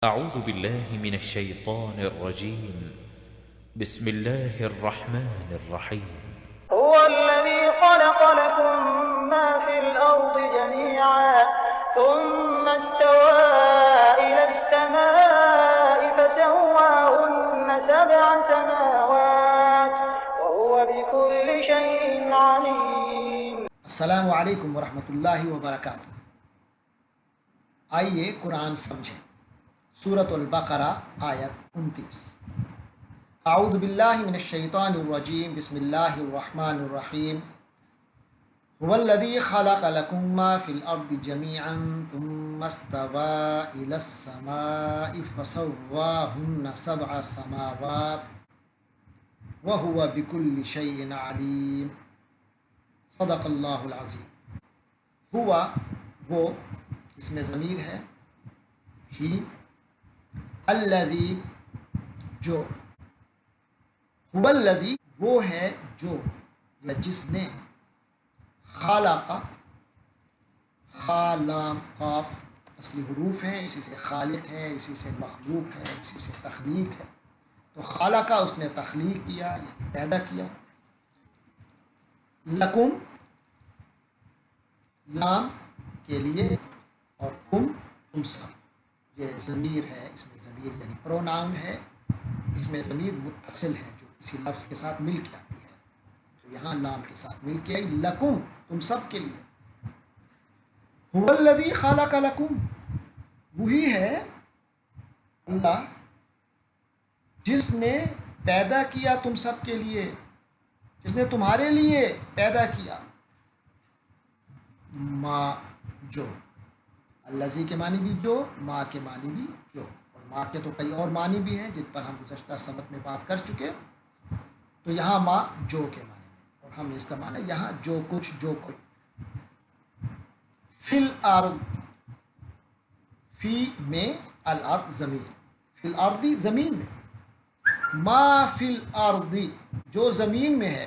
أعوذ بالله من الشيطان الرجيم. بسم الله الرحمن الرحيم. هو الذي خلق لكم ما في الأرض جميعا ثم استوى إلى السماء فسواهن سبع سماوات وهو بكل شيء عليم. السلام علیکم ورحمۃ اللہ وبرکاتہ۔ آئیے قرآن سمجھیں۔ سورۃ البقرہ آیت 29۔ اعوذ باللہ من الشیطان الرجیم، بسم اللہ الرحمن الرحیم۔ هو الذی خلق لکم ما فی الارض جمیعا ثم استوى الی السماء فسواہن سبع سماوات وهو بکل شیء علیم۔ صدق اللہ العظیم۔ ہوا وہ، اس میں ضمیر ہے، ہی، الذی جو، ہوا الذی وہ ہے جو یا جس نے، خالق، خالام قاف اصلی حروف ہیں، اسی سے خالق ہے، اسی سے مخلوق ہے، اسی سے تخلیق ہے۔ تو خالق اس نے تخلیق کیا یعنی پیدا کیا۔ لکم لام کے لیے، اور کم تم سب، یہ ضمیر ہے، اس میں ضمیر یعنی پروناؤن ہے، اس میں ضمیر متصل ہے جو کسی لفظ کے ساتھ مل کے آتی ہے، تو یہاں لام کے ساتھ مل کے آئی، لکم تم سب کے لیے۔ هو الذی خلق لکم، وہی ہے اللہ جس نے پیدا کیا تم سب کے لیے، جس نے تمہارے لیے پیدا کیا، ما جو، الذی کے معنی بھی جو، ما کے معنی بھی جو، اور ما کے تو کئی اور معنی بھی ہیں جن پر ہم گزشتہ سبق میں بات کر چکے، تو یہاں ما جو کے معنی میں، اور ہم نے اس کا معنی یہاں جو کچھ، جو کوئی۔ فی الارض، فی میں، الارض زمین، فی الارض زمین میں، ما فی الارض جو زمین میں ہے،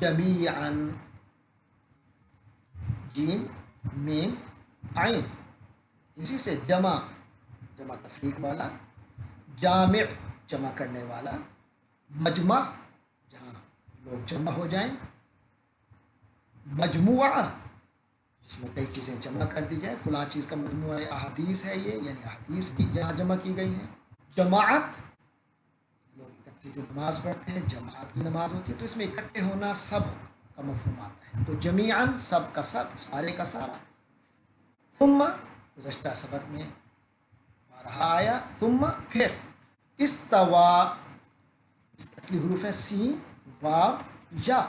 جمیعاً، جیم میم عین، اسی سے جمع، جمع تفریق والا، جامع جمع کرنے والا، مجمع جہاں لوگ جمع ہو جائیں، مجموعہ جس میں کئی چیزیں جمع کر دی جائیں، فلاں چیز کا مجموعہ احادیث ہے یہ، یعنی احادیث کی جہاں جمع کی گئی ہیں۔ جماعت لوگ اکٹھے جو نماز پڑھتے ہیں، جماعت کی نماز ہوتی ہے، تو اس میں اکٹھے ہونا، سب کا مفہوم آتا ہے، تو جمیعاً سب کا سب، سارے کا سارا۔ ثم گزشتہ سبق میں رہا آیا، ثم پھر، استوا، اصلی حروف ہیں سین، واو، یا۔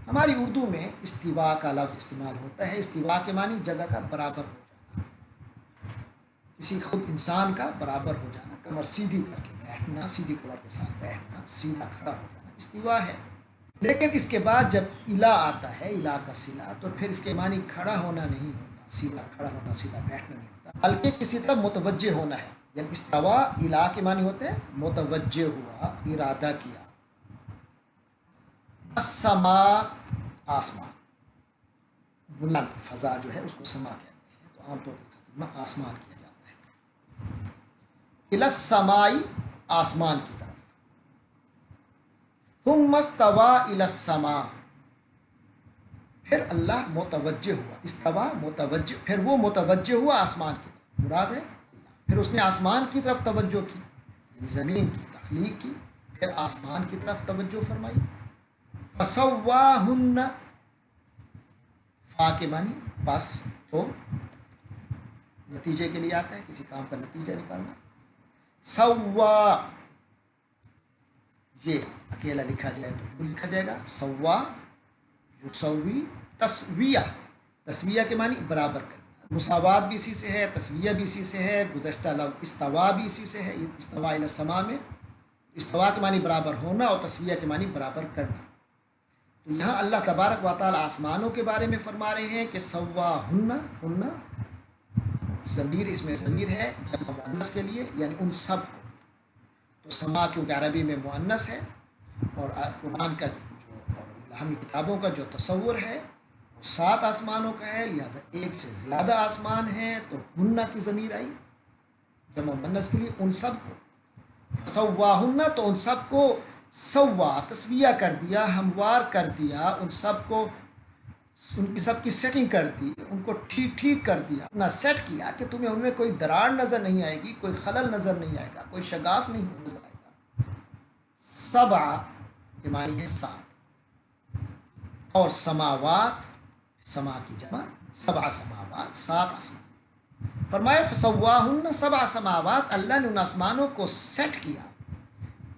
ہماری اردو میں استوا کا لفظ استعمال ہوتا ہے، استوا کے معنی جگہ کا برابر ہو جانا، کسی خود انسان کا برابر ہو جانا، کمر سیدھی کر کے بیٹھنا، سیدھی کمر کے ساتھ بیٹھنا، سیدھا کھڑا ہو جانا، استوا ہے۔ لیکن اس کے بعد جب الا آتا ہے، الا کا صلہ، تو پھر اس کے معنی کھڑا ہونا نہیں ہوتا، سیدھا کھڑا ہونا، سیدھا بیٹھنا نہیں ہوتا، بلکہ کسی طرح متوجہ ہونا ہے، یعنی استوا الا کے معنی ہوتے ہیں متوجہ ہوا، ارادہ کیا۔ السماء آسمان، بلند فضا جو ہے اس کو سما کہتے ہیں، تو عام طور پر آسمان کیا جاتا ہے۔ الی السماء آسمان کی طرف، ثم استوى الی السماء پھر اللہ متوجہ ہوا، استوا متوجہ، پھر وہ متوجہ ہوا آسمان کی طرف، مراد ہے اللہ، پھر اس نے آسمان کی طرف توجہ کی، یعنی زمین کی تخلیق کی، پھر آسمان کی طرف توجہ فرمائی۔ فسواہن، فا کے معنی بس، تو نتیجے کے لیے آتا ہے، کسی کام کا نتیجہ نکالنا۔ سوا، یہ اکیلا لکھا جائے تو یوں لکھا جائے گا، سوا یسوی، تسویہ، تسویہ کے معنی برابر کرنا، مساوات بھی اسی سے ہے، تسویہ بھی اسی سے ہے، گزشتہ لفظ استوا بھی اسی سے ہے، استوا الی السماء میں استوا کے معنی برابر ہونا اور تسویہ کے معنی برابر کرنا۔ تو یہاں اللہ تبارک و تعالیٰ آسمانوں کے بارے میں فرما رہے ہیں کہ سواہن، ہن ضمیر، اس میں ضمیر ہے جمع مؤنث کے لیے، یعنی ان سب کو، تو سما کیونکہ عربی میں مؤنث ہے، اور قرآن کا جو، اور الہامی کتابوں کا جو تصور ہے وہ 7 آسمانوں کا ہے، لہٰذا ایک سے زیادہ آسمان ہیں، تو ہنہ کی ضمیر آئی، जमा मुअन्नस के लिए उन सब को, सव्वाहुन्ना तो उन सब को सव्वा तस्विया कर दिया, हमवार कर दिया, उन सब को उनकी सबकी सेटिंग कर दी, उनको ठीक ठीक कर दिया, अपना सेट किया कि तुम्हें उनमें कोई दरार नज़र नहीं आएगी, कोई खलल नज़र नहीं आएगा, कोई शगाफ नहीं नज़र आएगा। सबा के मानी है 7 और समावात, समा की जमा, सबा समावात 7 आसमान। फरमाया फसव्वाहुन्ना सबा समावात, अल्लाह ने उन आसमानों को सेट किया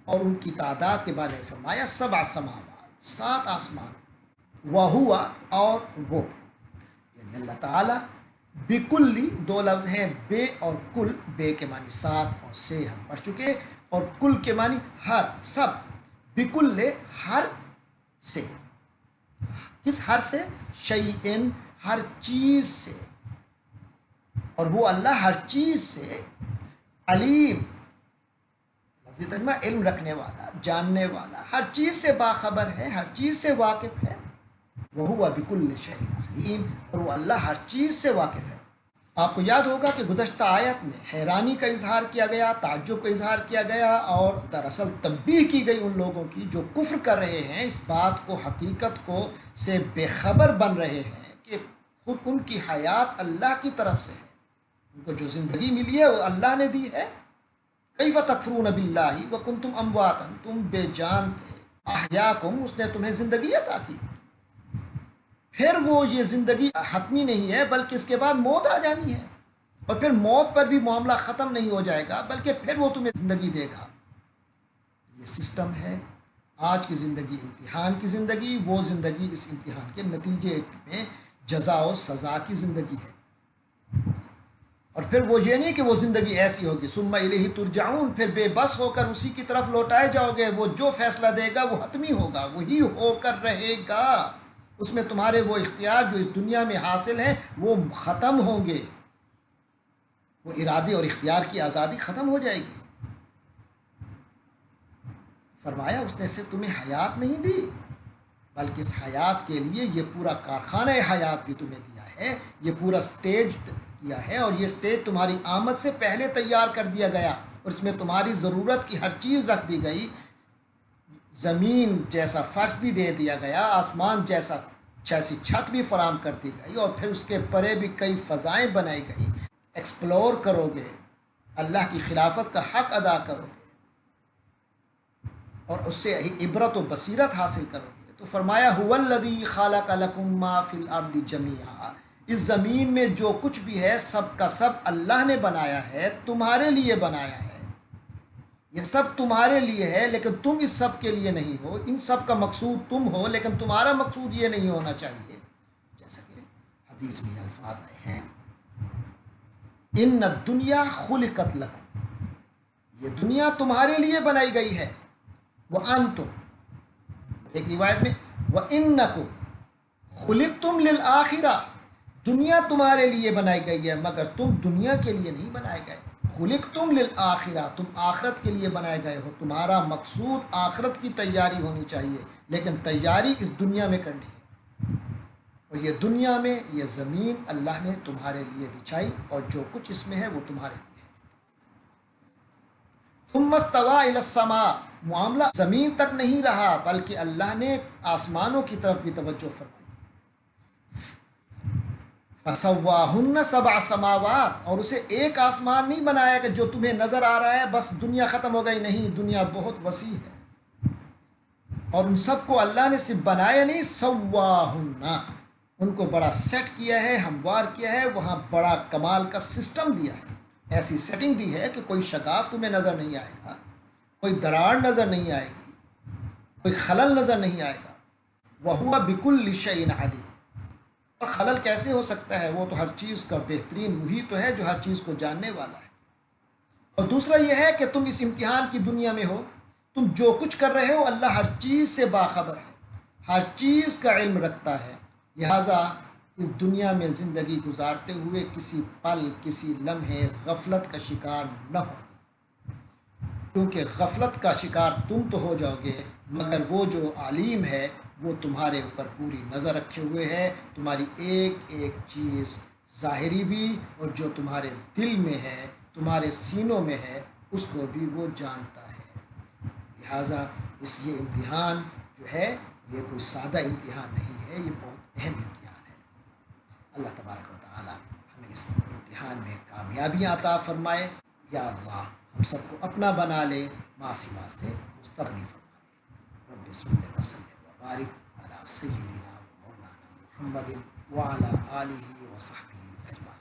और उनकी तादाद के बारे में फरमाया सबा समावात 7 आसमान। वहुआ और वो, यानी अल्लाह ताला बिकुल्ली, 2 लफ्ज़ हैं बे और कुल, बे के मानी 7 और से हम पढ़ चुके, और कुल के मानी हर, सब, बिकुल्ले हर से, किस हर से, शैइन हर चीज़ से, और वो अल्लाह हर चीज़ से अलीम, लफ्ज़ तर्जुमा इल्म रखने वाला, जानने वाला, हर चीज़ से बाखबर है, हर चीज़ से वाकिफ़ है। वहुवा बिकुल्लि शैइन अलीम, और वो अल्लाह हर चीज़ से वाकिफ़ है। आपको याद होगा कि गुज़श्ता आयत में हैरानी का इजहार किया गया, ताज्जुब का इजहार किया गया, और दरअसल तंबीह की गई उन लोगों की जो कुफ्र कर रहे हैं, इस बात को, हकीकत को से बेखबर बन रहे हैं कि खुद उनकी हयात अल्लाह की तरफ से है, उनको जो ज़िंदगी मिली है वो अल्लाह ने दी है। कैफ़ तकफ़ुरून बिल्लाहि व कुंतुम अमवातन, तुम बेजान थे, अहयाकुम, उसने तुम्हें ज़िंदगी अता की। फिर वो ये ज़िंदगी हतमी नहीं है, बल्कि इसके बाद मौत आ जानी है, और फिर मौत पर भी मामला ख़त्म नहीं हो जाएगा, बल्कि फिर वो तुम्हें ज़िंदगी देगा। ये सिस्टम है। आज की ज़िंदगी इम्तिहान की ज़िंदगी, वो ज़िंदगी इस इम्तिहान के नतीजे में जज़ा और सज़ा की ज़िंदगी है। और फिर वो ये नहीं कि वो ज़िंदगी ऐसी होगी, सुम्मा इलैहि तुरजाऊन, फिर बेबस होकर उसी की तरफ लौटाए जाओगे, वो जो फैसला देगा वो हतमी होगा, वही होकर रहेगा, उसमें तुम्हारे वो इख्तियार जो इस दुनिया में हासिल हैं वो ख़त्म होंगे, वो इरादे और इख्तियार की आज़ादी ख़त्म हो जाएगी। फरमाया उसने सिर्फ तुम्हें हयात नहीं दी, बल्कि इस हयात के लिए ये पूरा कारखाना हयात भी तुम्हें दिया है, ये पूरा स्टेज दिया है, और ये स्टेज तुम्हारी आमद से पहले तैयार कर दिया गया, और इसमें तुम्हारी ज़रूरत की हर चीज़ रख दी गई। ज़मीन जैसा फ़र्श भी दे दिया गया, आसमान जैसी छत भी फराम कर दी गई, और फिर उसके परे भी कई फ़ज़ाएँ बनाई गई। एक्सप्लोर करोगे, अल्लाह की खिलाफत का हक़ अदा करोगे, और उससे इबरत व बसीरत हासिल करोगे। तो फरमाया हुवल्लज़ी ख़लक़ लकुम मा फ़िल अर्दि जमीआ, इस ज़मीन में जो कुछ भी है सब का सब अल्लाह ने बनाया है, तुम्हारे लिए बनाया है। ये सब तुम्हारे लिए है, लेकिन तुम इस सब के लिए नहीं हो, इन सब का मकसूद तुम हो, लेकिन तुम्हारा मकसूद ये नहीं होना चाहिए। जैसा कि हदीस में अल्फाज आए हैं, इन्न दुनिया खुलिकत लकुम, ये दुनिया तुम्हारे लिए बनाई गई है, व अंतुम, एक रिवायत में व इन्नकुम खुलिकतुम लिल आखिरा, दुनिया तुम्हारे लिए बनाई गई है, मगर तुम दुनिया के लिए नहीं बनाए गए। खुलिकतुम लिल आखिरा, तुम आखरत के लिए बनाए गए हो, तुम्हारा मकसूद आखरत की तैयारी होनी चाहिए, लेकिन तैयारी इस दुनिया में करनी है। और ये दुनिया में ये ज़मीन अल्लाह ने तुम्हारे लिए बिछाई, और जो कुछ इसमें है वो तुम्हारे लिए है। सुम्मा इस्तवा इलस समा, मामला ज़मीन तक नहीं रहा, बल्कि अल्लाह ने आसमानों की तरफ भी तवज्जो फरमाई। फसव्वाहुन्ना सबअ समावात, और उसे एक आसमान नहीं बनाया कि जो तुम्हें नज़र आ रहा है बस दुनिया ख़त्म हो गई, नहीं, दुनिया बहुत वसी है। और उन सबको अल्लाह ने सिर्फ बनाया नहीं, सव्वाहुन्ना, उनको बड़ा सेट किया है, हमवार किया है, वहाँ बड़ा कमाल का सिस्टम दिया है, ऐसी सेटिंग दी है कि कोई शगाफ तुम्हें नज़र नहीं आएगा, कोई दरार नज़र नहीं आएगी, कोई खलल नज़र नहीं आएगा। वहुवा बिकुल्लि शैइन अलीम, और खलल कैसे हो सकता है, वो तो हर चीज़ का बेहतरीन वही तो है जो हर चीज़ को जानने वाला है। और दूसरा ये है कि तुम इस इम्तिहान की दुनिया में हो, तुम जो कुछ कर रहे हो अल्लाह हर चीज़ से बाखबर है, हर चीज़ का इल्म रखता है। लिहाजा इस दुनिया में ज़िंदगी गुजारते हुए किसी पल, किसी लम्हे गफलत का शिकार न हो, क्योंकि गफलत का शिकार तुम तो हो जाओगे, मगर वो जो आलिम है वो तुम्हारे ऊपर पूरी नज़र रखे हुए है, तुम्हारी एक एक चीज़ ज़ाहिरी भी और जो तुम्हारे दिल में है تمہارے سینوں میں ہے اس کو بھی وہ جانتا ہے۔ لہٰذا یہ امتحان جو ہے یہ کوئی سادہ امتحان نہیں ہے، یہ بہت اہم امتحان ہے۔ اللہ تبارک و تعالی ہمیں اس امتحان میں کامیابیاں عطا فرمائے۔ یا اللہ ہم سب کو اپنا بنا لے، معصیہ سے مستغنی فرما لے۔ رب صلی اللہ وسلم وبارک علی سیدنا مولانا محمد وعلی آلہ وصحبہ اجمعین۔